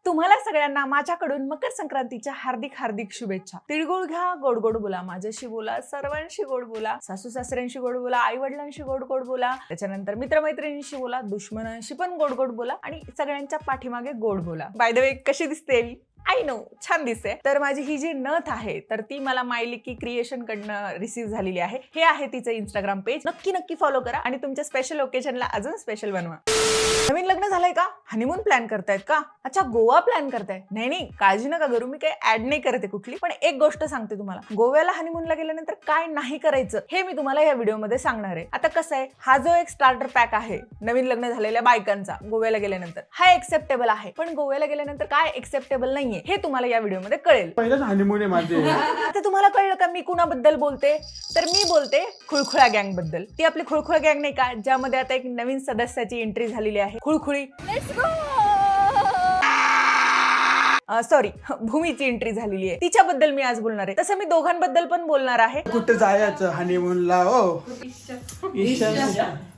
तुम्हाला सगळ्यांना माझ्याकडून मकर संक्रांतीच्या हार्दिक हार्दिक शुभेच्छा। तिळगुळ घ्या, गोड गोड बोला, माझ्याशी बोला, सर्वांशी गोड बोला, सासू सासऱ्यांशी गोड बोला, आई वडिलांशी गोड गोड बोला, त्याच्यानंतर मित्रमैत्रिणींशी बोला, दुश्मनांशी पण गोड गोड बोला आणि सगळ्यांच्या पाठीमागे गोड बोला। बाय द वे कशी दिसते मी? आय नो छान दिसते। तर माझी ही जी नथ आहे तर ती मला मायलिकी क्रिएशन कडनं रिसीव्ह झालेली आहे। हे आहे तिचं इंस्टाग्राम पेज, नक्की नक्की फॉलो करा आणि तुमच्या स्पेशल ओकेजनला अजून स्पेशल बनवा। नवीन लग्न झालंय का? हनीमून प्लॅन करतायत का? अच्छा गोवा प्लॅन करताय? नाही काळजी नका करू, मी काही ऍड नाही करते कुठली, पण एक गोष्ट सांगते तुम्हाला, गोव्याला हनीमूनला गेल्यानंतर काय नाही करायचं हे मी तुम्हाला या व्हिडिओमध्ये सांगणार आहे। आता कसं आहे, हा जो एक स्टार्टर पॅक आहे नवीन लग्न झालेल्या बायकांचा गोव्याला गेल्यानंतर, हा एक्सेप्टेबल आहे, पण गोव्याला गेल्यानंतर काय एक्सेप्टेबल नाहीये हे तुम्हाला या व्हिडिओमध्ये कळेल। पहिलाच हनीमून आहे माझे। आता तुम्हाला कळलं का मी कुणाबद्दल बोलते? तर मी बोलते खुळखुळा गँग बद्दल। ती आपली खुळखुळा गँग नाही का, ज्यामध्ये आता एक नवीन सदस्याची एंट्री झालेली आहे, खुळखुळी सॉरी भूमीची एंट्री झालेली आहे, तिच्याबद्दल मी आज बोलणार आहे। तसं मी दोघांबद्दल पण बोलणार आहे। कुठे जायचं हनीमूनला? ओ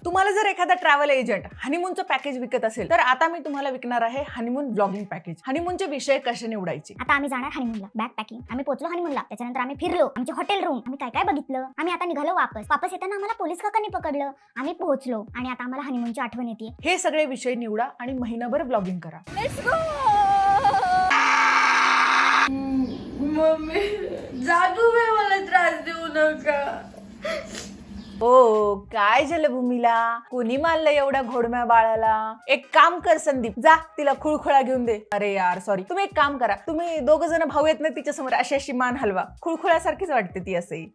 तुम्हाला जर एखादा ट्रॅव्हल एजंट हनीमूनचं पॅकेज विकत असेल तर आता मी तुम्हाला विकणार आहे हनीमून ब्लॉगिंग पॅकेज। हनीमूनचे विषय कसे निवडायचे? आता आम्ही जाणार हनीमूनला, बॅग पॅकिंग, आम्ही पोहोचलो हनीमूनला, त्याच्यानंतर आम्ही फिरलो, आमचे हॉटेल रूम, आम्ही काय काय बघितलं, आम्ही आता निघालो वापस येताना आम्हाला पोलीस काकांनी पकडलं, आम्ही पोहोचलो आणि आता आम्हाला हनीमूनची आठवण येते। हे सगळे विषय निवडा आणि महिनाभर ब्लॉगिंग करा। मम्मी जादू में मला त्रास देऊ नका। ओ काय झालं भूमीला? कोणी मारलं एवढ्या घोडम्या बाळाला? एक काम कर संदीप, जा तिला खुळखुळा घेऊन दे। अरे यार सॉरी, तुम्ही एक काम करा, तुम्ही दोघं जण भाऊ येत ना तिच्या समोर अशी अशी मान हलवा, खुळखुळ्यासारखीच वाटते ती असंही।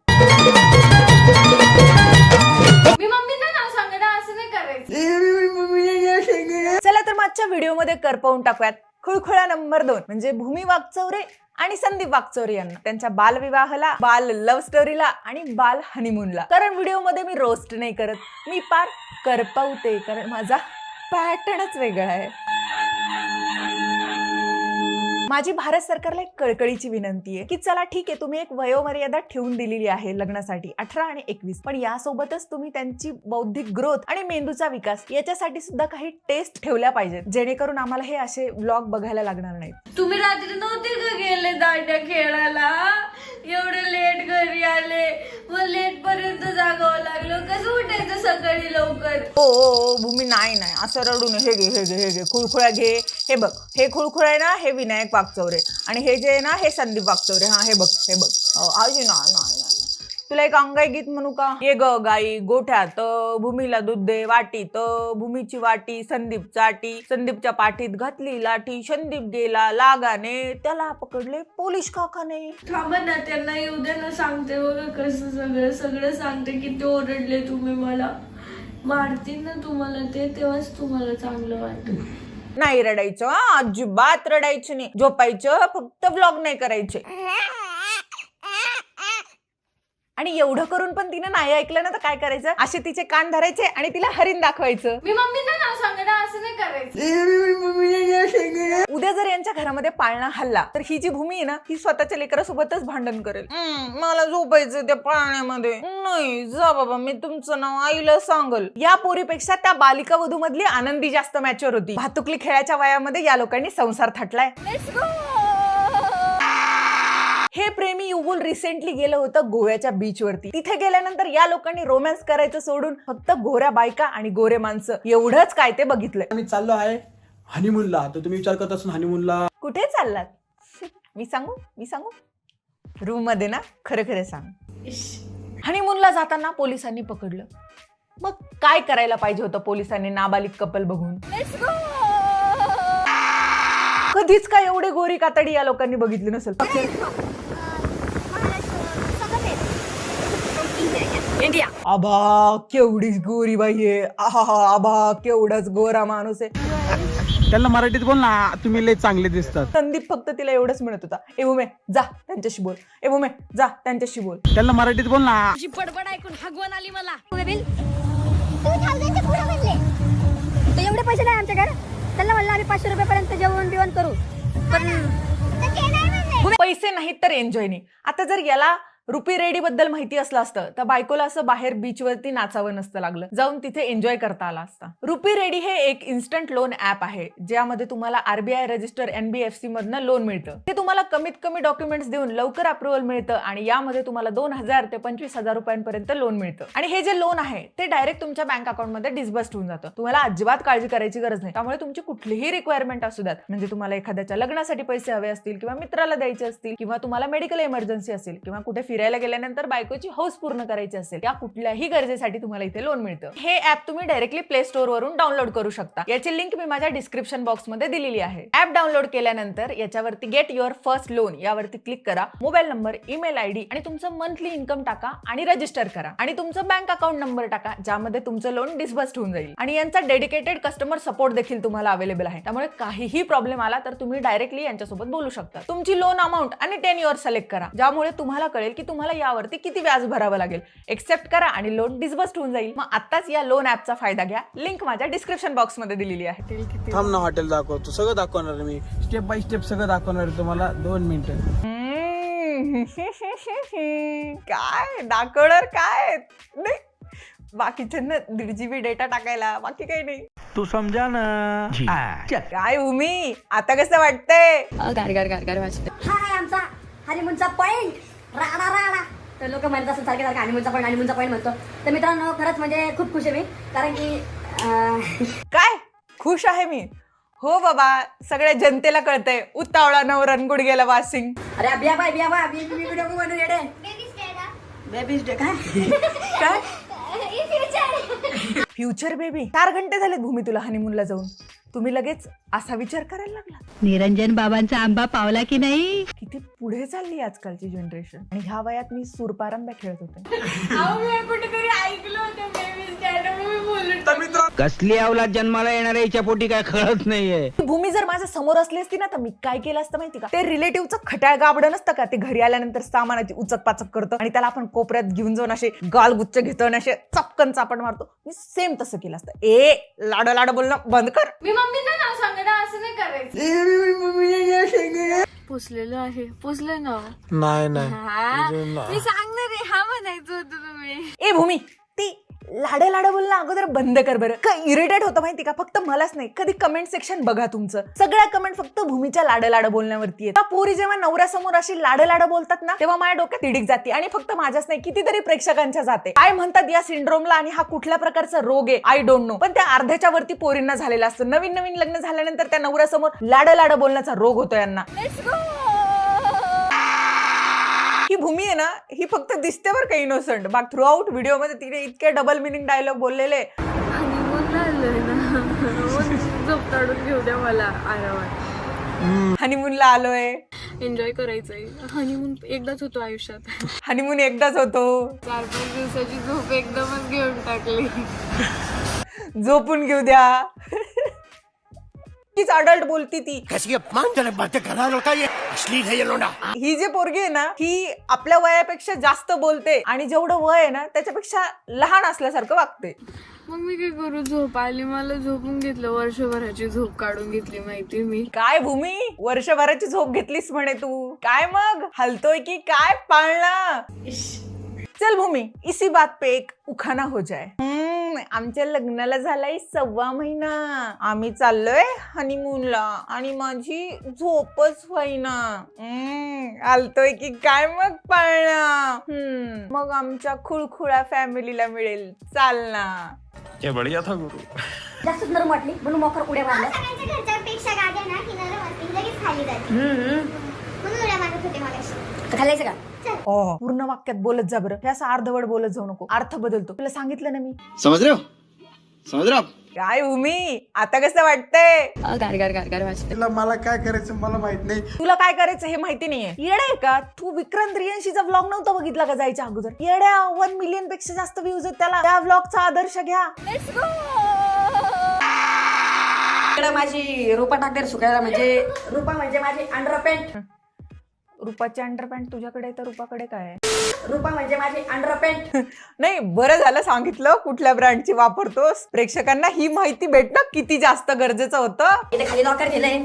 मी मम्मीला नाव सांगणार, असं नाही करायचं। चला तर मागच्या व्हिडिओ मध्ये करपवून टाकूयात खुळखुळा नंबर 2 म्हणजे भूमी वागचौरे आणि संदीप वागचौरे यांना, त्यांच्या बालविवाहाला, बाल लव्ह स्टोरीला आणि बाल हनीमूनला। कारण व्हिडिओ मध्ये मी रोस्ट नाही करत, मी पार करपवते, कारण माझा पॅटर्नच वेगळा आहे। माझी भारत सरकारला एक कळकळीची विनंती आहे की चला ठीक आहे, तुम्ही एक वयोमर्यादा ठेवून दिलेली आहे लग्नासाठी 18 आणि 21, पण यासोबतच तुम्ही त्यांची बौद्धिक ग्रोथ आणि मेंदूचा विकास याच्यासाठी सुद्धा काही टेस्ट ठेवल्या पाहिजेत, जेणेकरून आम्हाला हे असे व्लॉग बघायला लागणार नाहीत। तुम्ही रात्री नव्हते का गेले दांड्या खेळायला? एवढे लेट घरी आले, मग लेट पर्यंत जागावं लागलं, कसं उठायचं सकाळी लवकर? ओ भूमी नाही असं रडू नये, हे घे खुळखुळा घे, हे बघ, हे खुळखुळा आहे ना, हे विनायक वागचौरे आणि हे जे आहे ना हे संदीप वागचौरे। हा हे बघ आजी नाही तुला एक अंगाई गीत म्हणू का? ये ग गाई गोठ्यात, भूमीला दूध दे वाटीत, भूमीची वाटी संदीप चाटी, संदीपच्या पाठीत घातली लाठी, संदीप गेला लागाने, त्याला पकडले पोलीस काकाने। थांबा ना, त्यांना येऊ दे ना, सांगते बघा कसं सगळं सांगते की ते ओरडले तुम्ही मला, मारतील ना तुम्हाला ते, तेव्हाच तुम्हाला चांगलं वाटेल। नाही रडायचं, अजिबात रडायचं नाही, झोपायचं, फक्त व्लॉग नाही करायचे। आणि एवढं करून पण तिने नाही ऐकलं ना तर काय करायचं, असे तिचे कान धरायचे आणि तिला हरिण दाखवायचं। मी मम्मीला नाव सांगणार, असं नाही करायचं। उद्या जर यांच्या घरामध्ये पाळणा हल्ला तर ही जी भूमी आहे ना ही स्वतःच्या लेकरासोबतच भांडण करेल। मला झोपायचं त्या पाळण्यामध्ये, नाही जा बाबा, मी तुमचं नाव आईला सांगल। या पोरीपेक्षा त्या बालिका वधू मधली आनंदी जास्त मॅच्युअर होती। भातुकली खेळाच्या वयामध्ये या लोकांनी संसार थाटलाय। हे प्रेमी युगुल रिसेंटली गेलं होतं गोव्याच्या बीच वरती। तिथे गेल्यानंतर या लोकांनी रोमॅन्स करायचं सोडून फक्त गोऱ्या बायका आणि गोरे माणसं एवढंच काय ते बघितलंय। आम्ही चाललो आहे हनीमूनला, तर तुम्ही विचार करत असाल हनीमूनला कुठे चाललात? मी सांगू रूम मध्ये ना, खरं सांग। हनीमूनला जाताना पोलिसांनी पकडलं, मग काय करायला पाहिजे होतं पोलिसांनी नाबालिक कपल बघून? कधीच काय एवढे गोरी कातडी या लोकांनी बघितली नसेल। आबा केवढी गोरी बाई आहे, आबा केवढाच गोरा माणूस आहे। त्यांना मराठीत बोल ना, तुम्ही लय चांगले दिसतात। संदीप फक्त तिला एवढंच म्हणत होता, ए भूमे जा त्यांच्याशी बोल, ए भूमे जा त्यांच्याशी बोल। त्यांना मराठीत बोल ना। बडबड ऐकून हगवण आली मला। 2000चे पुढे बनले तर एवढे पैसे नाही आमच्याकडे, त्यांना म्हणलं आम्ही 500 रुपयापर्यंत जेवण बिवण करू, पण पैसे नाहीत तर एन्जॉय नाही। आता जर याला रुपी रेडी बद्दल माहिती असलं असतं तर बायकोला असं बाहेर बीचवरती नाचावं नसतं लागलं, जाऊन तिथे एन्जॉय करता आला असता. रुपी रेडी हे एक इन्स्टंट लोन ऍप आहे ज्यामध्ये तुम्हाला RBI रजिस्टर NBFC मधनं लोन मिळतं. ते तुम्हाला कमीत कमी डॉक्युमेंट्स देऊन लवकर अप्रुव्हल मिळतं आणि यामध्ये तुम्हाला 2,000 ते 25,000 रुपयांपर्यंत लोन मिळतं. आणि हे जे लोन आहे ते डायरेक्ट तुमच्या बँक अकाउंटमध्ये डिस्बर्स्ड होऊन जातं. तुम्हाला अजिबात काळजी करायची गरज नाही. त्यामुळे तुमची कुठलीही रिक्वायरमेंट असू द्यात, म्हणजे तुम्हाला एखाद्याच्या लग्नासाठी पैसे हवे असतील किंवा मित्राला द्यायचे असतील किंवा तुम्हाला मेडिकल इमर्जन्सी असेल किंवा कुठे फिरायला गेल्यानंतर बायकोची हौस पूर्ण करायची असेल, या कुठल्याही गरजेसाठी तुम्हाला इथे लोन मिळतं. हे ऍप तुम्ही डायरेक्टली प्ले स्टोर वरून डाउनलोड करू शकता. याची लिंक मी माझ्या डिस्क्रिप्शन बॉक्स मध्ये दिलेली आहे. ऍप डाउनलोड केल्यानंतर याच्यावरती गेट युअर फर्स्ट लोन यावरती क्लिक करा. मोबाईल नंबर, ईमेल ID आणि तुमचं मंथली इन्कम टाका आणि रजिस्टर करा आणि तुमचं बँक अकाउंट नंबर टाका ज्यामध्ये तुमचं लोन डिस्बर्स्ड होऊन जाईल. आणि यांचा डेडिकेटेड कस्टमर सपोर्ट देखील तुम्हाला अवेलेबल आहे. त्यामुळे काहीही प्रॉब्लेम आला तर तुम्ही डायरेक्टली यांच्यासोबत बोलू शकता. तुमची लोन अमाऊंट आणि टेन्युअर सिलेक्ट करा ज्यामुळे तुम्हाला कळेल की तुम्हाला यावरती किती व्याज भरावं लागेल. एक्सेप्ट करा आणि लोन डिस्बर्स्ड होऊन जाईल. मग आताच या लोन ऍपचा फायदा घ्या. लिंक माझ्या डिस्क्रिप्शन बॉक्स मध्ये दिलेली आहे. थांब ना, हॉटेल दाखवतो, सगळं दाखवणार मी, स्टेप बाय स्टेप सगळं दाखवणार आहे तुम्हाला. 2 मिनिटं. काय दाखवणार काय नाही, बाकीच्यांना 1.5 GB डेटा टाकायला, बाकी काही नाही. तू समजा ना. काय भूमी, आता कसं वाटतंय? गार वाजते. हा आहे आमचा हनीमूनचा पॉइंट. राडा राडा तर लोक म्हणत असतात सारखे सारखे हनीमूनचा पॉइंट म्हणतो. तर मित्रांनो खरंच म्हणजे खूप खुश आहे मी, कारण की काय खुश आहे मी? हो बाबा, सगळ्या जनतेला कळतंय उतावळा नवरन गुडघ्याला वासिंग. अरे बिया बाय व्हिडिओ बनवून येडे. बेबीज डे काय फ्युचर बेबी. 4 घंटे झालेत भूमी तुला हनीमूनला जाऊन, तुम्ही लगेच असा विचार करायला लागला? निरंजन बाबांचा आंबा पावला की नाही? किती पुढे चालली आजकालची जनरेशन. आणि ह्या वयात मी सूरपारंब्या खेळत होते. कुठेतरी ऐकलं होतं कसली अवलाद जन्माला येणार आहे याच्या पोटी काय कळत नाहीये. भूमी जर माझ्या समोर असली असती ना तर मी काय केलं असतं माहिती का? ते रिलेटिव्हचं खट्याळ गाबडं नसतं का, ते घरी आल्यानंतर सामानाची उचक पाचक करतं आणि त्याला आपण कोपऱ्यात घेऊन जाऊन असे गालगुच्छ घेतो आणि असे चपकन चापण मारतो. मी सेम तसं केलं असतं. ए लाड बोलणं बंद कर. मी मम्मीचं नाव सांगते ना, असं नाही करायचं. पुसलेलं आहे, पुसले ना. नाही मी सांगणार आहे, हा म्हणायचं होतं तुम्ही. ए भूमी, ती लाड बोलणं अगोदर बंद कर बरं. काय इरिटेट होतं माहिती का? फक्त मलाच नाही, कधी कमेंट सेक्शन बघा तुमचं, सगळ्या कमेंट फक्त भूमीच्या लाड बोलण्यावरती आहेत. पोरी जेव्हा नवऱ्यासमोर अशी लाड बोलतात ना तेव्हा माझ्या डोक्यात तिडीक जाते. आणि फक्त माझ्याच नाही, कितीतरी प्रेक्षकांच्या जाते. काय म्हणतात या सिंड्रोमला आणि हा कुठल्या प्रकारचा रोग आहे आय डोंट नो, पण त्या अर्ध्याच्या वरती पोरींना झालेला असतं. नवीन लग्न झाल्यानंतर त्या नवऱ्यासमोर लाड बोलण्याचा रोग होतो यांना. ही भूमी आहे ना, ही फक्त दिसते बरं का इनोसंट, बाग थ्रू आउट व्हिडिओ मध्ये तिने इतके डबल मिनिंग डायलॉग बोललेले. झोप काढून घेऊ द्या मला आरामात. हनीमूनला आलोय, एन्जॉय करायचंय. हनीमून एकदाच होतो आयुष्यात. हनीमून एकदाच होतो. 4-5 दिवसाची झोप एकदमच घेऊन टाकली. झोपून घेऊ द्या. तीच अडल्ट बोलती ती. कैसी अपमानजनक बातें कर रहा है लड़का, ये अश्लील है ये लोंडा. ही जे पोरगी आहे ना ही आपल्या वयापेक्षा जास्त बोलते आणि जेवढं वय आहे ना त्याच्यापेक्षा लहान असल्यासारखं वागते. मग मी काय करू? झोप आली मला, झोपून घेतलं. वर्षभराची झोप काढून घेतली माहिती मी. काय भूमी, वर्षभराची झोप घेतलीस म्हणे तू? काय मग हलतोय की काय पाळणा? चल भूमी, इसी बात पे एक उखाना हो जाए. आमच्या लग्नाला झालाय 1.25 महिना, आम्ही चाललोय हनीमूनला आणि माझी झोपच होईना. आलतोय की काय मग पाळणा? मग आमच्या खुळखुळा फॅमिलीला मिळेल चालना. ये बढ़िया था गुरु. जास्त नरम वाटली म्हणून मोकर उड्या मारल्या. घरच्यापेक्षा गाड्या ना की नरम असतील लगेच खाली जाते म्हणून उड्या मारत होते मला. खाल्लायचं का? पूर्ण वाक्यात बोलत जा बरं, हे असं अर्धवट बोलत जाऊ नको, अर्थ बदलतो. तुला सांगितलं ना मी. समझ रहे हो काय भूमी, आता कसं वाटतंय? गार वाजते. मला काय करायचं मला माहित नाही. तुला काय करायचं हे माहिती नाहीये. येडा का तू? विक्रांत रियांशीचा व्लॉग नव्हता बघितला का जायच्या अगोदर? येड्या, 1 मिलियन पेक्षा जास्त व्ह्यूज आहेत त्याला. त्या व्लॉगचा आदर्श घ्या. माझी रूपा टाकते सुकायला, म्हणजे रूपा म्हणजे माझी अंडरपॅन्ट. रूपाची अंडरपॅन्ट तुझ्याकडे तर रूपाकडे काय आहे? रूपा म्हणजे माझी अंडरपॅन्ट. नाही, बरं झालं सांगितलं कुठल्या ब्रँडची वापरतोस. प्रेक्षकांना ही माहिती भेटणं किती जास्त गरजेचं होतं. इथे खाली लॉकर दिलंय,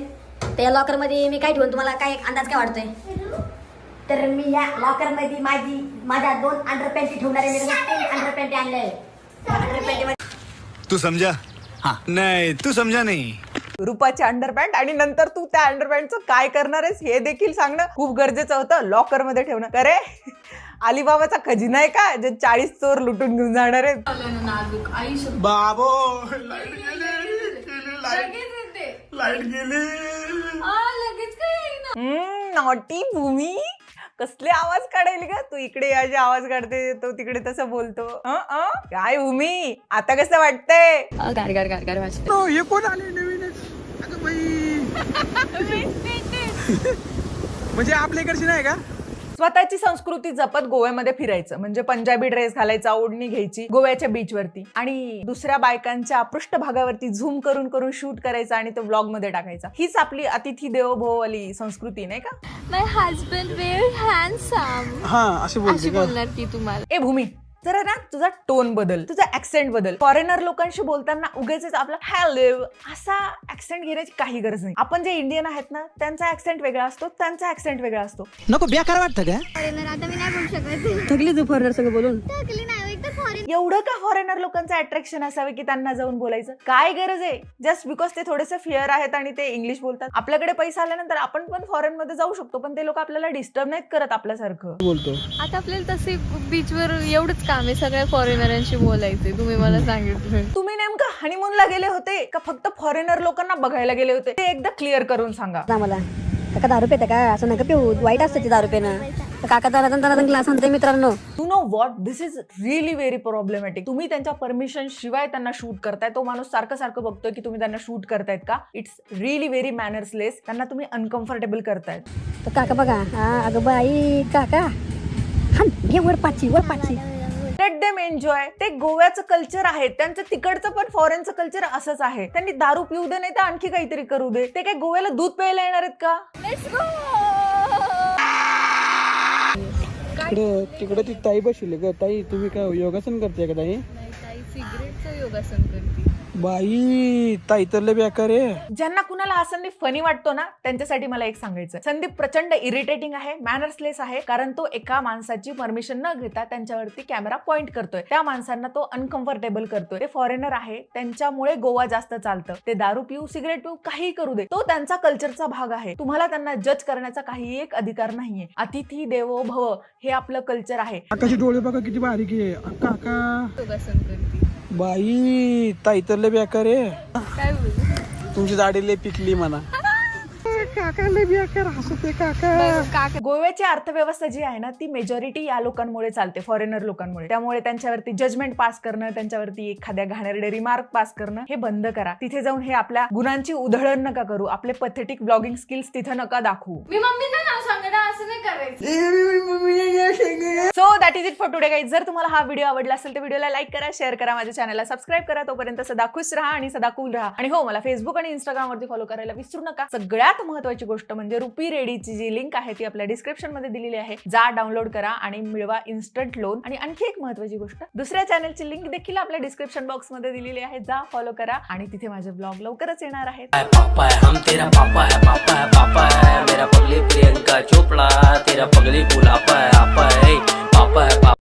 त्या लॉकर मध्ये मी काय ठेवून तुम्हाला काय अंदाज काय वाटतोय? तर मी या लॉकर मध्ये माझ्या 2 अंडरपॅन्टी ठेवणार आहे. मी 3 अंडरपॅन्टी आणले. तू समझा? हाँ नहीं तू समझा नहीं. रुपाचे अंडरपॅन्ट आणि नंतर तू त्या अंडरपॅन्टचं काय करणार आहेस हे देखील सांगणं खूप गरजेचं होतं. लॉकर मध्ये ठेवणं. अरे अलिबाबाचा खजिना आहे का जे 40 चोर लुटून घेऊन जाणार आहेत. बाबो लाईट गेली. लगेच काय नॉटी भूमी कसले आवाज काढायला का तू. इकडे असे आवाज काढते तो तिकडे तसं बोलतो. काय भूमी आता कसं वाटतंय. गार गार गार गार वाजते. हे कोण आले नवीनच. अगं बाई म्हणजे आपल्या इकडची नाही का. स्वतःची संस्कृती जपत गोव्यामध्ये फिरायचं म्हणजे पंजाबी ड्रेस घालायचा, ओढणी घ्यायची गोव्याच्या बीचवरती आणि दुसऱ्या बायकांच्या पृष्ठभागावरती झूम करून करून शूट करायचं आणि तो व्लॉग मध्ये टाकायचा. हीच आपली अतिथी देवो भव वाली संस्कृती नाही का. माय हजबंड व्हेरी हँडसम. हा अशी बोलणार की तुम्हाला. ए भूमी जरा ना तुझा टोन बदल, तुझा ऍक्सेंट बदल. फॉरेनर लोकांशी बोलताना उगाच आपला हॅलो असा ऍक्सेंट घेण्याची काही गरज नाही. आपण जे इंडियन आहेत ना त्यांचा ऍक्सेंट वेगळा असतो, त्यांचा ऍक्सेंट वेगळा असतो. नको बेकार वाटतं का. आता मी नाही बोलू शकत. थकली तू फॉरेनर सगळं बोलून. थकली नाही एक तर फॉरेन. एवढं का फॉरेनर लोकांचं अट्रॅक्शन असावे की त्यांना जाऊन बोलायचं. काय गरज आहे. जस्ट बिकॉज ते थोडेसे फिअर आहेत आणि ते इंग्लिश बोलतात. आपल्याकडे पैसा आल्यानंतर आपण पण फॉरेन मध्ये जाऊ शकतो पण ते लोक आपल्याला डिस्टर्ब नाहीत करत आपल्यासारखं. बोलतो आता आपल्याला तसे बीचवर एवढंच काम आहे सगळ्या फॉरेनरांशी बोलायचे. तुम्ही मला सांगितलं. तुम्ही नेमकं हनीमूनला गेले होते का फक्त फॉरेनर लोकांना बघायला गेले होते ते एकदा क्लिअर करून सांगा मला. काका दारू पेता का. असं नका पिऊ. वाईट असतं ते दारू पेनं. काका दादा ग्लास आणते मित्रांनो. You know what this is really very problematic. तुम्ही त्यांच्या परमिशन शिवाय त्यांना शूट करताय. तो माणूस सारखं सारखं बघतोय की तुम्ही त्यांना शूट करतायत का. It's really very mannerless. त्यांना तुम्ही अनकम्फर्टेबल करतायत. तर काका बघा. अगं बाई काका घे वर पाची. Let them enjoy. ते गोव्याचं कल्चर आहे त्यांचं. तिकडचं पण फॉरेनचं कल्चर असंच आहे. त्यांनी दारू पिऊ दे नाही तर आणखी काहीतरी करू दे. ते काय गोव्याला दूध प्यायला येणार आहेत का. तिकडे ती ताई बसली ग. ताई तुम्ही काय योगासन करते का ताई. ताई सिगरेटचं योगासन करते. बाई ताई तर लय बेकार आहे. ज्यांना कुणाला हा संदीप फनी वाटतो ना त्यांच्यासाठी मला एक सांगायचं. संदीप प्रचंड इरिटेटिंग आहे, मॅनर्सलेस आहे. कारण तो एका माणसाची परमिशन न घेता त्यांच्यावरती कॅमेरा पॉइंट करतोय. त्या माणसांना तो अनकम्फर्टेबल करतोय. ते फॉरेनर आहे त्यांच्यामुळे गोवा जास्त चालतं. ते दारू पिऊ सिगरेट पिऊ काही करू दे. तो त्यांचा कल्चरचा भाग आहे. तुम्हाला त्यांना जज करण्याचा काही एक अधिकार नाहीये. अतिथी देवो भव हे आपलं कल्चर आहे. आकाशी डोळे बघा किती बारीक आहे. काका योगासन करते. बाई ताई तर लय बेकार आहे. काय बोलू. तुमची दाढी लय पिकली म्हणा. काका लय बेकार हसते काका. गोव्याची अर्थव्यवस्था जी आहे ना ती मेजॉरिटी या लोकांमुळे चालते, फॉरेनर लोकांमुळे. त्यामुळे त्यांच्यावरती जजमेंट पास करणं, त्यांच्यावरती एखाद्या घाणेरडे रिमार्क पास करणं हे बंद करा. तिथे जाऊन हे आपल्या गुणांची उधळण नका करू. आपले पथेटिक ब्लॉगिंग स्किल्स तिथे नका दाखवू. मी मम्मीचं नाव सांगणार असं नाही करायचं. So that is it for today guys. जर तुम्हाला हा व्हिडिओ आवडला असेल तर व्हिडिओला लाईक करा, शेअर करा, माझ्या चॅनलला सबस्क्राईब करा. तोपर्यंत सदा खुश राहा आणि सदा कूल राहा. आणि हो मला फेसबुक आणि इंस्टाग्राम वरती फॉलो करायला विसरू नका. सगळ्यात महत्त्वाची गोष्ट म्हणजे रुपी रेडीची जी लिंक आहे ती आपल्या डिस्क्रिप्शन मध्ये दिलेली आहे. जा डाउनलोड करा आणि मिळवा इन्स्टंट लोन. आणि आणखी एक महत्त्वाची गोष्ट दुसऱ्या चॅनलची लिंक देखील आपल्या डिस्क्रिप्शन बॉक्स मध्ये दिलेली आहे. जा फॉलो करा आणि तिथे माझे ब्लॉग लवकरच येणार आहेत. प्रियंका चोपड़ा तेरा पगली गुलाब है।